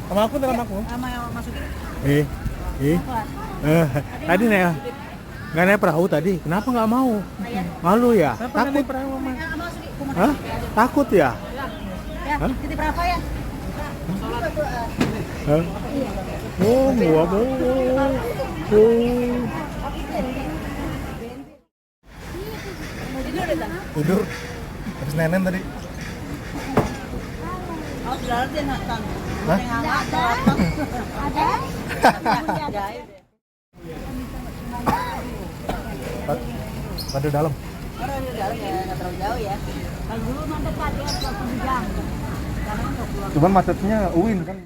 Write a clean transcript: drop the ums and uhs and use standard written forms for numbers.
Sama aku, sama aku. Sama yang masukin. Tadi nih nggak naik perahu tadi. Kenapa nggak mau? Malu ya? Takut perahu mama. Hah? Takut ya? Ya, titip Rafa ya. Hah? Oh, gua mau. Tidur. Habis nenen tadi. Oh, sudah dia nonton. Hah? Ada. Pada dalam. Orang di dalam ya, nggak terlalu jauh ya. Kalau dulu mah dekat ya, 20 jam. Sekarang 20. Cuman macetnya Uin kan.